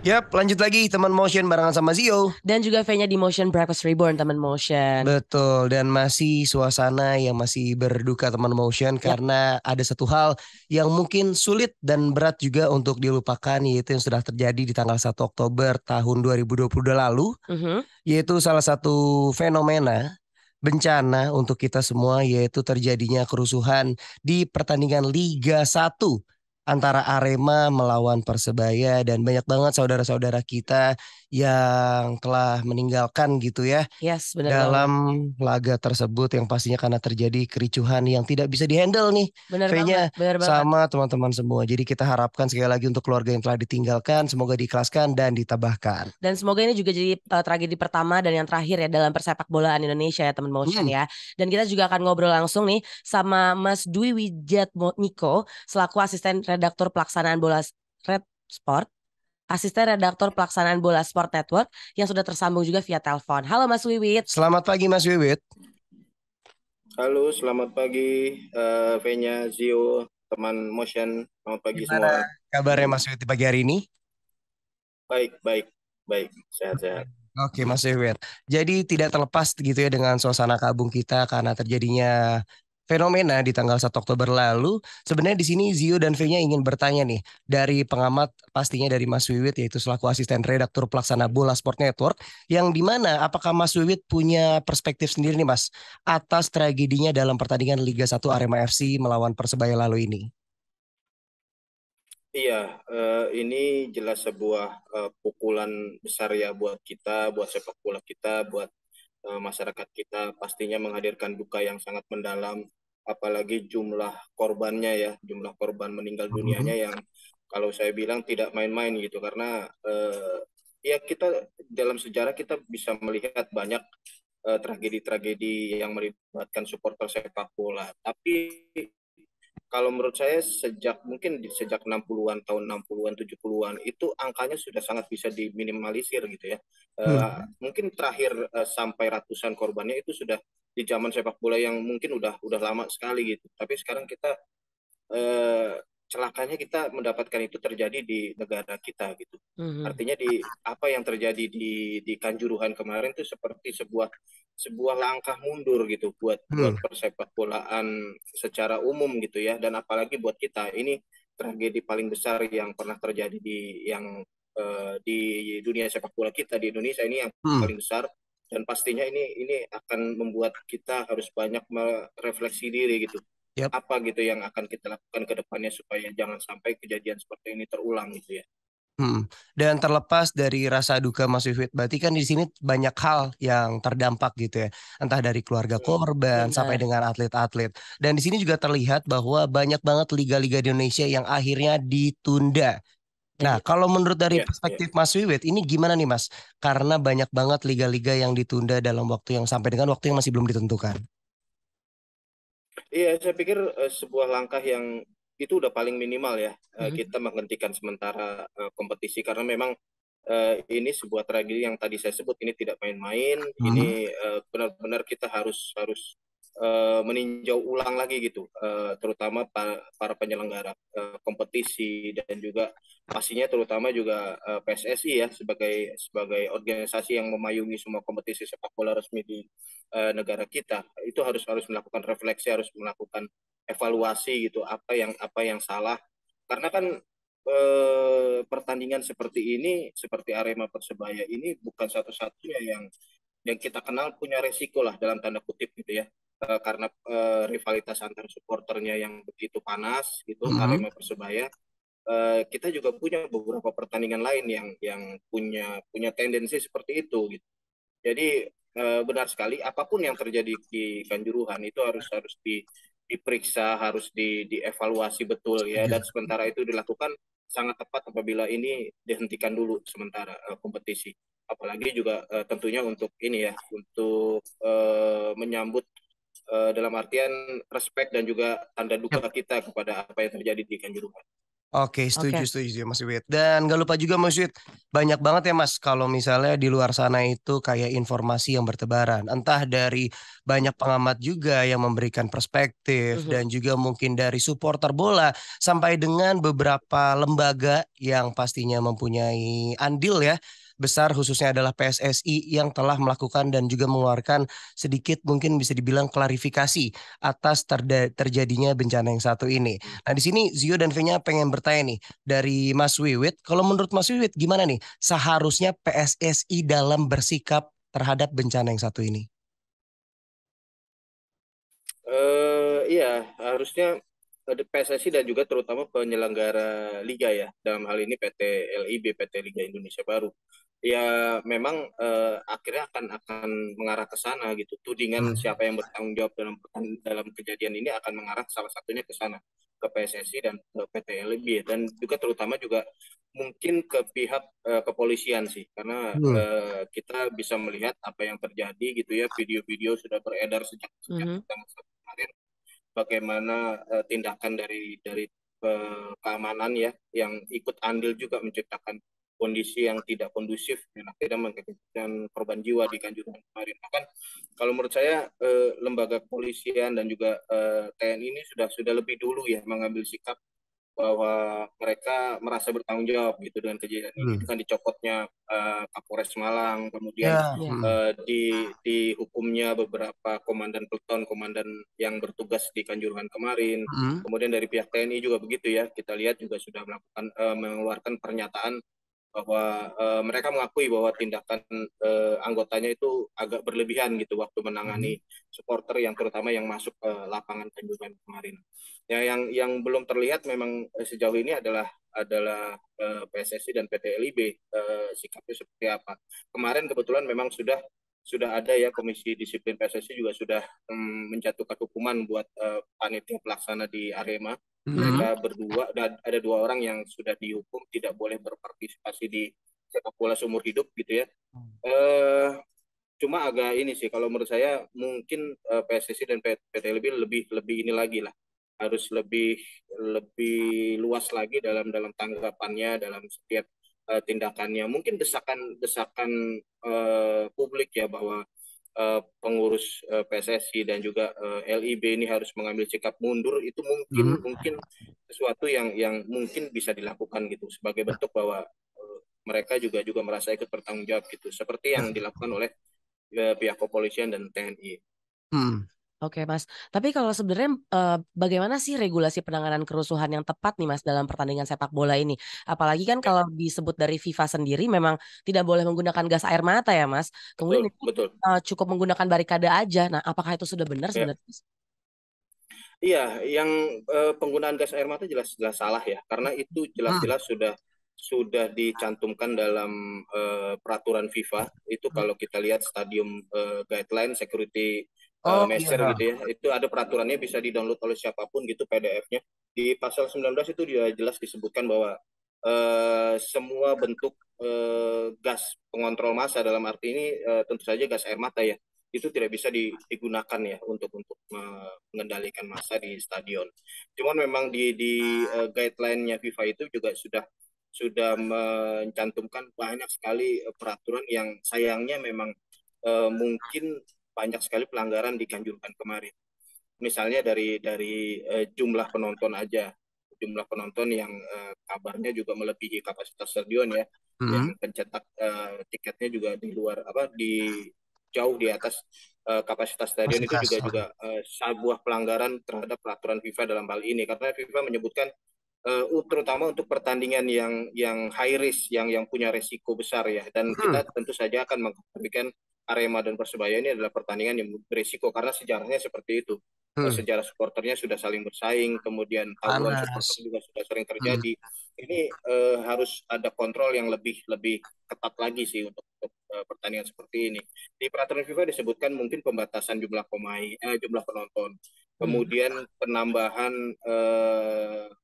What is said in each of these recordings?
Yap, lanjut lagi teman motion barengan sama Zio. Dan juga V-nya di Motion Breakfast Reborn, teman Motion. Betul, dan masih suasana yang masih berduka teman motion Yap. karena ada satu hal yang mungkin sulit dan berat juga untuk dilupakan, yaitu yang sudah terjadi di tanggal 1 Oktober tahun 2022 lalu, Mhm. yaitu salah satu fenomena bencana untuk kita semua, yaitu terjadinya kerusuhan di pertandingan Liga 1 antara Arema melawan Persebaya, dan banyak banget saudara-saudara kita yang telah meninggalkan gitu ya Yes, bener banget. dalam laga tersebut, yang pastinya karena terjadi kericuhan yang tidak bisa dihandle nih Bener banget, V-nya bener banget. sama teman-teman semua. Jadi kita harapkan sekali lagi untuk keluarga yang telah ditinggalkan, semoga diikhlaskan dan ditabahkan. Dan semoga ini juga jadi tragedi pertama dan yang terakhir ya dalam persepak bolaan Indonesia ya teman Motion Hmm. ya. Dan kita juga akan ngobrol langsung nih sama Mas Dwi Wijat Niko selaku asisten redaktur pelaksanaan bola Red Sport, asisten redaktur pelaksanaan bola Sport Network yang sudah tersambung juga via telepon. Halo Mas Wiwit. Selamat pagi Mas Wiwit. Halo, selamat pagi Venya, Zio, teman Motion. Selamat pagi Gimana semua. kabarnya Mas Wiwit di pagi hari ini? Baik, baik, baik, sehat-sehat. Oke Mas Wiwit. Jadi tidak terlepas gitu ya dengan suasana kabung kita karena terjadinya fenomena di tanggal 1 Oktober lalu. Sebenarnya di sini Zio dan V-nya ingin bertanya nih dari pengamat, pastinya dari Mas Wiwit, yaitu selaku asisten redaktur pelaksana Bola Sport Network, yang dimana apakah Mas Wiwit punya perspektif sendiri nih Mas atas tragedinya dalam pertandingan Liga 1 Arema FC melawan Persebaya lalu ini? Iya, ini jelas sebuah pukulan besar ya buat kita, buat sepak bola kita, buat masyarakat kita. Pastinya menghadirkan duka yang sangat mendalam, apalagi jumlah korbannya ya, jumlah korban meninggal dunianya Mhm. yang kalau saya bilang tidak main-main gitu, karena ya kita dalam sejarah kita bisa melihat banyak tragedi-tragedi yang melibatkan supporter sepak bola. Tapi kalau menurut saya sejak 60-an, tahun 60-an, 70-an itu angkanya sudah sangat bisa diminimalisir gitu ya. Hmm. Mungkin terakhir sampai ratusan korbannya itu sudah di zaman sepak bola yang mungkin udah lama sekali gitu. Tapi sekarang kita eh, celakanya kita mendapatkan itu terjadi di negara kita gitu. Mhm. Artinya di apa yang terjadi di Kanjuruhan kemarin itu seperti sebuah sebuah langkah mundur gitu buat Hmm. buat persepak bolaan secara umum gitu ya, dan apalagi buat kita ini tragedi paling besar yang pernah terjadi di dunia sepak bola kita di Indonesia, ini yang Hmm. paling besar, dan pastinya ini akan membuat kita harus banyak merefleksi diri gitu, Yap. apa gitu yang akan kita lakukan ke depannya supaya jangan sampai kejadian seperti ini terulang gitu ya. Hmm. Dan terlepas dari rasa duka Mas Wifit, berarti kan di sini banyak hal yang terdampak gitu ya, entah dari keluarga korban sampai Bener. dengan atlet-atlet. Dan di sini juga terlihat bahwa banyak banget liga-liga di Indonesia yang akhirnya ditunda. Nah, Dan kalau menurut dari Ya, ya. perspektif Mas Wiwit, ini gimana nih Mas? Karena banyak banget liga-liga yang ditunda dalam waktu yang sampai dengan waktu yang masih belum ditentukan. Iya, saya pikir sebuah langkah yang itu udah paling minimal ya. Mhm. Kita menghentikan sementara kompetisi karena memang ini sebuah tragedi yang tadi saya sebut, ini tidak main-main. Ini Hmm. benar-benar kita harus harus meninjau ulang lagi gitu, terutama para penyelenggara kompetisi, dan juga pastinya terutama juga PSSI ya sebagai sebagai organisasi yang memayungi semua kompetisi sepak bola resmi di negara kita. Itu harus harus melakukan refleksi, harus melakukan evaluasi gitu, apa yang salah, karena kan pertandingan seperti ini, seperti Arema Persebaya ini bukan satu-satunya yang kita kenal punya resiko lah dalam tanda kutip gitu ya. Karena rivalitas antar supporternya yang begitu panas gitu, Hmm. Arema Persebaya, kita juga punya beberapa pertandingan lain yang punya punya tendensi seperti itu gitu. Jadi benar sekali, apapun yang terjadi di Kanjuruhan itu harus harus diperiksa, harus dievaluasi betul ya, Setuju. dan sementara itu dilakukan sangat tepat apabila ini dihentikan dulu sementara kompetisi. Apalagi juga tentunya untuk ini ya, untuk menyambut dalam artian respect dan juga tanda duka Yap. kita kepada apa yang terjadi di Kanjuruhan. Oke, Oke. setuju Mas Wid. Dan gak lupa juga Mas Wid, banyak banget ya Mas kalau misalnya di luar sana itu kayak informasi yang bertebaran. Entah dari banyak pengamat juga yang memberikan perspektif Mhm. dan juga mungkin dari supporter bola sampai dengan beberapa lembaga yang pastinya mempunyai andil ya besar khususnya adalah PSSI yang telah melakukan dan juga mengeluarkan sedikit mungkin bisa dibilang klarifikasi atas terjadinya bencana yang satu ini. Nah, di sini Zio dan V-nya pengen bertanya nih dari Mas Wiwit. Kalau menurut Mas Wiwit gimana nih seharusnya PSSI dalam bersikap terhadap bencana yang satu ini? Iya, harusnya PSSI dan juga terutama penyelenggara liga ya, dalam hal ini PT LIB, PT Liga Indonesia Baru. Ya memang akhirnya akan mengarah ke sana gitu. Tudingan Hmm. siapa yang bertanggung jawab dalam kejadian ini akan mengarah salah satunya ke sana, ke PSSI dan ke PT LIB, dan juga terutama juga mungkin ke pihak kepolisian sih, karena Hmm. kita bisa melihat apa yang terjadi gitu ya, video-video sudah beredar sejak sejak Mhm. tanggal 1 kemarin, bagaimana tindakan dari keamanan ya yang ikut andil juga menciptakan kondisi yang tidak kondusif dan akhirnya mengakibatkan korban jiwa di Kanjuruhan kemarin. Bahkan kalau menurut saya lembaga kepolisian dan juga TNI ini sudah lebih dulu ya mengambil sikap bahwa mereka merasa bertanggung jawab gitu dengan kejadian ini, Hmm. dengan dicopotnya Kapolres Malang, kemudian Ya. Iya. Hmm. dihukumnya beberapa komandan peleton, komandan yang bertugas di Kanjuruhan kemarin. Hmm. Kemudian dari pihak TNI juga begitu ya, kita lihat juga sudah mengeluarkan pernyataan bahwa mereka mengakui bahwa tindakan anggotanya itu agak berlebihan gitu waktu Hmm. menangani supporter yang terutama yang masuk ke lapangan Kanjuruhan kemarin. Ya, yang belum terlihat memang sejauh ini adalah PSSI dan PT LIB sikapnya seperti apa. Kemarin kebetulan memang sudah ada ya Komisi Disiplin PSSI juga sudah menjatuhkan hukuman buat panitia pelaksana di Arema. Mhm. Mereka berdua, dan ada 2 orang yang sudah dihukum tidak boleh berpartisipasi di sepak bola seumur hidup gitu ya. Eh, Cuma agak ini sih kalau menurut saya mungkin PSSI dan PT LB lebih lebih ini lagi lah, harus lebih lebih luas lagi dalam dalam tanggapannya dalam setiap tindakannya. Mungkin desakan publik ya bahwa pengurus PSSI dan juga LIB ini harus mengambil sikap mundur, itu mungkin Hmm. mungkin sesuatu yang mungkin bisa dilakukan gitu sebagai bentuk bahwa mereka juga juga merasa ikut bertanggung jawab gitu, seperti yang dilakukan oleh pihak kepolisian dan TNI. Hmm. Oke Mas, tapi kalau sebenarnya bagaimana sih regulasi penanganan kerusuhan yang tepat nih Mas dalam pertandingan sepak bola ini? Apalagi kan Ya, kalau disebut dari FIFA sendiri memang tidak boleh menggunakan gas air mata ya Mas. Kemudian betul, itu betul. cukup menggunakan barikade aja. Nah, apakah itu sudah benar Ya, sebenarnya? Mas? iya, yang penggunaan gas air mata jelas-jelas salah ya, karena itu Hmm. jelas-jelas sudah dicantumkan dalam peraturan FIFA. Itu kalau kita lihat stadium guideline security Oh measure iya. gitu ya, itu ada peraturannya, bisa di-download oleh siapapun gitu PDF-nya. Di pasal 19 itu dia jelas disebutkan bahwa semua bentuk gas pengontrol massa, dalam arti ini tentu saja gas air mata ya, itu tidak bisa digunakan ya untuk mengendalikan massa di stadion. Cuman memang di guideline-nya FIFA itu juga sudah mencantumkan banyak sekali peraturan yang sayangnya memang mungkin banyak sekali pelanggaran di Kanjuruhan kemarin. Misalnya dari jumlah penonton aja, jumlah penonton yang kabarnya juga melebihi kapasitas stadion ya, yang Hmm. pencetak tiketnya juga di luar apa di jauh di atas kapasitas stadion, itu Fasilitas. juga juga sebuah pelanggaran terhadap peraturan FIFA dalam hal ini, karena FIFA menyebutkan terutama untuk pertandingan yang high risk, yang punya resiko besar ya, dan Hmm. kita tentu saja akan mengkategorikan Arema dan Persebaya ini adalah pertandingan yang berisiko karena sejarahnya seperti itu. Hmm. Sejarah supporternya sudah saling bersaing, kemudian tawuran supporter Panas. juga sudah sering Hmm. terjadi. Ini harus ada kontrol yang lebih lebih ketat lagi sih untuk pertandingan seperti ini. Di peraturan FIFA disebutkan mungkin pembatasan jumlah pemain, jumlah penonton, Hmm. kemudian penambahan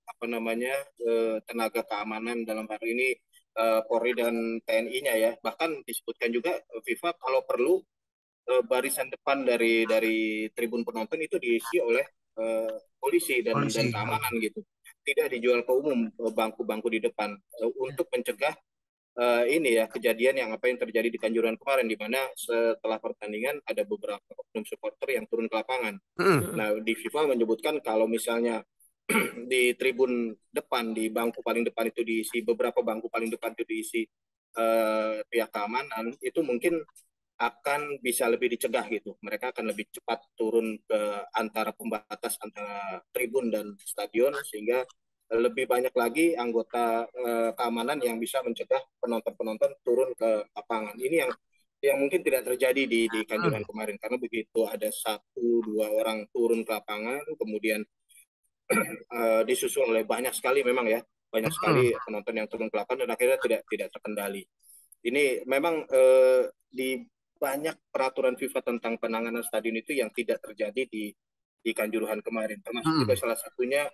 apa namanya tenaga keamanan, dalam hal ini Polri dan TNI-nya ya. Bahkan disebutkan juga FIFA kalau perlu barisan depan dari tribun penonton itu diisi oleh polisi dan Polisi. keamanan gitu. tidak dijual ke umum bangku-bangku di depan untuk mencegah ini ya kejadian yang apa yang terjadi di Kanjuruhan kemarin, di mana setelah pertandingan ada beberapa oknum supporter yang turun ke lapangan. Nah, di FIFA menyebutkan kalau misalnya di tribun depan, di bangku paling depan itu diisi, beberapa bangku paling depan itu diisi pihak keamanan, itu mungkin akan bisa lebih dicegah gitu. Mereka akan lebih cepat turun ke antara pembatas antara tribun dan stadion, sehingga lebih banyak lagi anggota keamanan yang bisa mencegah penonton-penonton turun ke lapangan. Ini yang mungkin tidak terjadi di Kanjuruhan kemarin, karena begitu ada 1-2 orang turun ke lapangan, kemudian disusul oleh banyak sekali memang ya, banyak sekali penonton yang turun ke lapangan dan akhirnya tidak terkendali. Ini memang di banyak peraturan FIFA tentang penanganan stadion itu yang tidak terjadi di Kanjuruhan kemarin, termasuk juga salah satunya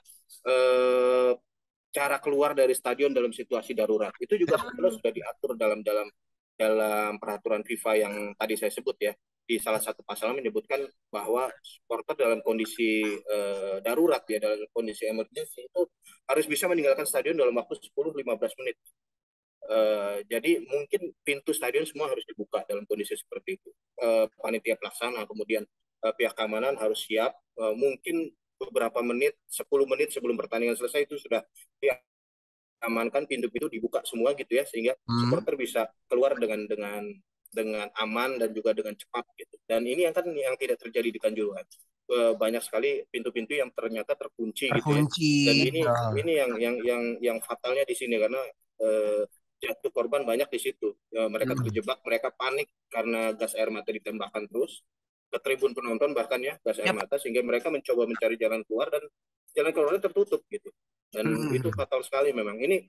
cara keluar dari stadion dalam situasi darurat. Itu juga sebetulnya sudah diatur dalam peraturan FIFA yang tadi saya sebut ya. Di salah satu pasal menyebutkan bahwa supporter dalam kondisi darurat ya, dalam kondisi emergency itu harus bisa meninggalkan stadion dalam waktu 10-15 menit. Jadi mungkin pintu stadion semua harus dibuka dalam kondisi seperti itu. Panitia pelaksana, kemudian pihak keamanan harus siap. Mungkin beberapa menit, 10 menit sebelum pertandingan selesai itu sudah diamankan, pintu-pintu dibuka semua gitu ya, sehingga supporter bisa keluar dengan aman dan juga dengan cepat gitu. Dan ini yang tidak terjadi di Kanjuruhan. Banyak sekali pintu-pintu yang ternyata terkunci gitu ya. Dan ini yang fatalnya di sini, karena jatuh korban banyak di situ. Mereka terjebak, mereka panik karena gas air mata ditembakkan terus ke tribun penonton bahkan ya, gas air mata, sehingga mereka mencoba mencari jalan keluar dan jalan keluarnya tertutup gitu. Dan itu fatal sekali memang. Ini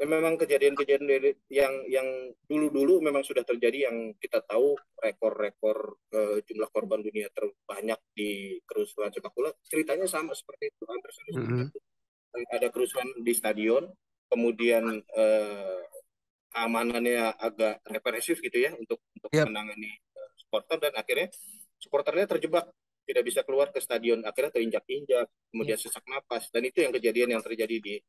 memang kejadian-kejadian yang dulu-dulu memang sudah terjadi, yang kita tahu rekor-rekor jumlah korban dunia terbanyak di kerusuhan sepak bola ceritanya sama seperti itu, hampir sama. Ada kerusuhan di stadion, kemudian keamanannya agak represif gitu ya untuk menangani supporter, dan akhirnya supporternya terjebak, tidak bisa keluar ke stadion, akhirnya terinjak-injak, kemudian sesak napas, dan itu yang kejadian yang terjadi di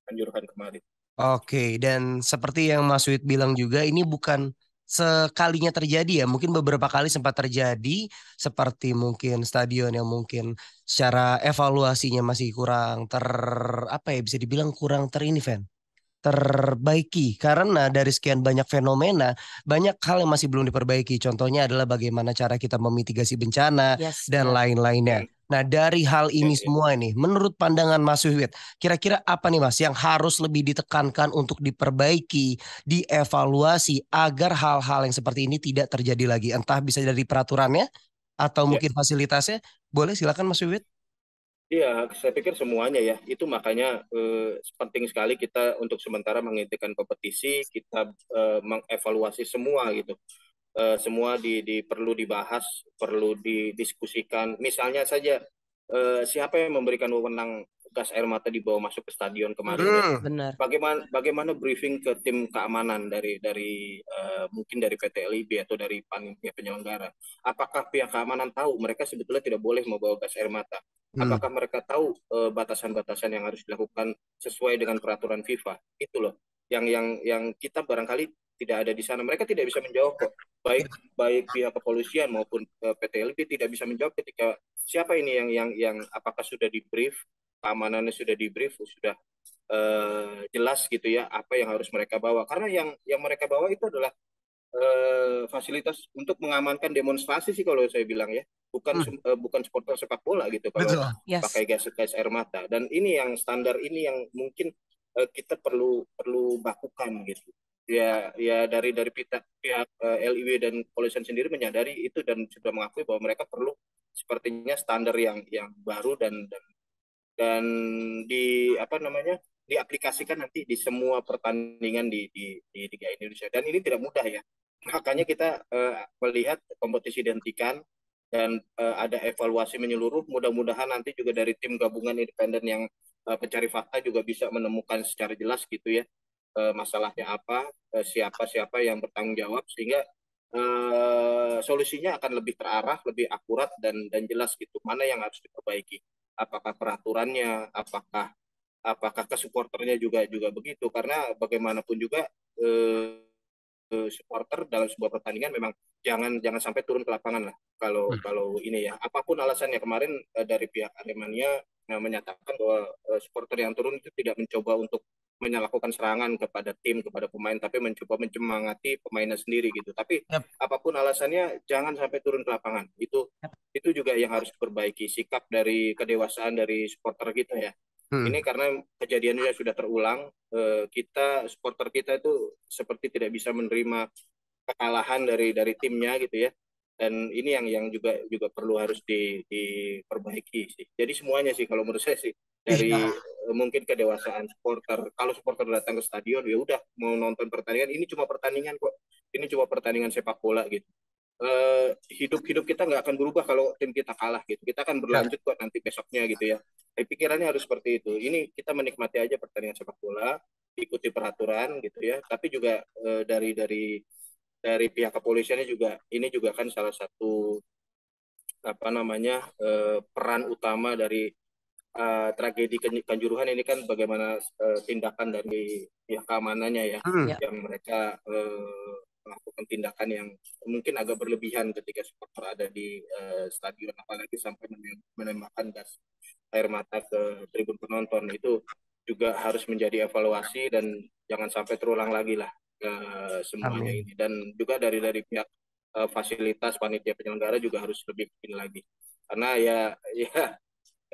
Kanjuruhan kemarin. Oke, dan seperti yang Mas Wid bilang juga, ini bukan sekalinya terjadi ya. Mungkin beberapa kali sempat terjadi, seperti mungkin stadion yang mungkin secara evaluasinya masih kurang apa ya, bisa dibilang kurang terbaiki karena dari sekian banyak fenomena banyak hal yang masih belum diperbaiki. Contohnya adalah bagaimana cara kita memitigasi bencana dan lain-lainnya. Nah, dari hal ini semua ini, menurut pandangan Mas Wiwit, kira-kira apa nih Mas yang harus lebih ditekankan untuk diperbaiki, dievaluasi agar hal-hal yang seperti ini tidak terjadi lagi? Entah bisa dari peraturannya atau mungkin fasilitasnya. Boleh silakan Mas Wiwit. Iya, saya pikir semuanya ya. Itu makanya penting sekali kita untuk sementara menghentikan kompetisi, kita mengevaluasi semua gitu. Semua perlu dibahas, perlu didiskusikan. Misalnya saja siapa yang memberikan wewenang gas air mata dibawa masuk ke stadion kemarin ya? Benar. Bagaimana briefing ke tim keamanan dari mungkin dari PT LIB atau dari panitia penyelenggara? Apakah pihak keamanan tahu mereka sebetulnya tidak boleh membawa gas air mata? Apakah mereka tahu batasan-batasan yang harus dilakukan sesuai dengan peraturan FIFA? Itu loh yang kita barangkali tidak ada di sana. Mereka tidak bisa menjawab kok. Baik pihak kepolisian maupun PT LIB tidak bisa menjawab ketika siapa ini yang apakah sudah di brief, keamanannya sudah di brief, sudah jelas gitu ya apa yang harus mereka bawa, karena yang mereka bawa itu adalah fasilitas untuk mengamankan demonstrasi sih kalau saya bilang ya, bukan supporter sepak bola gitu kalau pakai gas air mata. Dan ini yang standar ini yang mungkin kita perlu bakukan gitu ya dari pihak LIW dan kepolisian sendiri menyadari itu dan sudah mengakui bahwa mereka perlu sepertinya standar yang baru dan di apa namanya diaplikasikan nanti di semua pertandingan di Liga Indonesia. Dan ini tidak mudah ya. Makanya kita melihat kompetisi dihentikan dan ada evaluasi menyeluruh. Mudah-mudahan nanti juga dari tim gabungan independen yang pencari fakta juga bisa menemukan secara jelas gitu ya masalahnya apa, siapa yang bertanggung jawab, sehingga solusinya akan lebih terarah, lebih akurat dan jelas gitu. Mana yang harus diperbaiki? Apakah peraturannya? Apakah apakah ke supporternya juga begitu, karena bagaimanapun juga eh, supporter dalam sebuah pertandingan memang jangan jangan sampai turun ke lapangan lah kalau Hmm. kalau ini ya, apapun alasannya. Kemarin dari pihak Aremania menyatakan bahwa supporter yang turun itu tidak mencoba untuk melakukan serangan kepada tim, kepada pemain, tapi mencoba mencemangati pemainnya sendiri gitu. Tapi Yap. apapun alasannya jangan sampai turun ke lapangan. Itu juga yang harus diperbaiki, sikap dari kedewasaan dari supporter kita ya. Hmm. Ini karena kejadiannya sudah terulang, kita supporter kita itu seperti tidak bisa menerima kekalahan dari timnya gitu ya. Dan ini yang juga juga perlu harus diperbaiki sih. Jadi semuanya sih kalau menurut saya sih, dari Iya. mungkin kedewasaan supporter. Kalau supporter datang ke stadion ya udah mau nonton pertandingan, ini cuma pertandingan kok. Ini cuma pertandingan sepak bola gitu. Hidup kita nggak akan berubah kalau tim kita kalah gitu. Kita akan Ya. berlanjut kok nanti besoknya gitu ya. Pikirannya harus seperti itu. Ini kita menikmati aja pertandingan sepak bola, ikuti peraturan gitu ya. Tapi juga dari pihak kepolisiannya juga, ini juga kan salah satu apa namanya, peran utama dari tragedi Kanjuruhan ini kan, bagaimana tindakan dari pihak keamanannya ya, Hmm. Ya. yang mereka melakukan tindakan yang mungkin agak berlebihan ketika supporter ada di stadion, apalagi sampai menembakkan gas air mata ke tribun penonton. Itu juga harus menjadi evaluasi dan jangan sampai terulang lagi lah semuanya Amin. ini. Dan juga dari pihak fasilitas panitia penyelenggara juga harus lebih ini lagi, karena ya ya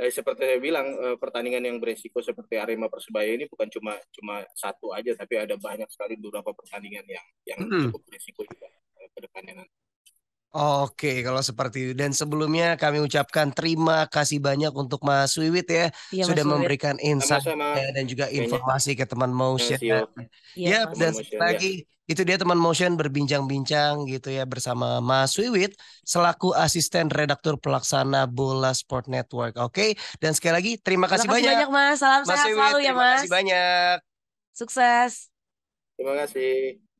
seperti saya bilang, pertandingan yang beresiko seperti Arema Persebaya ini bukan cuma cuma satu aja, tapi ada banyak sekali beberapa pertandingan yang Hmm. cukup beresiko juga ke depannya nanti. Oke, kalau seperti itu. Dan sebelumnya kami ucapkan terima kasih banyak untuk Mas Wiwit ya, Iya sudah Mas Wiwit. memberikan insight Sama-sama, dan juga kayaknya informasi ke teman Motion. Sio, Iya Ya, Mas. teman dan sekali motion ya. lagi itu dia teman Motion berbincang-bincang gitu ya bersama Mas Wiwit selaku asisten redaktur pelaksana Bola Sport Network. Oke, dan sekali lagi terima Terima kasih kasih banyak banyak Mas. Salam Mas sehat Wiwit. selalu ya Terima kasih Mas. banyak. Sukses. Terima kasih.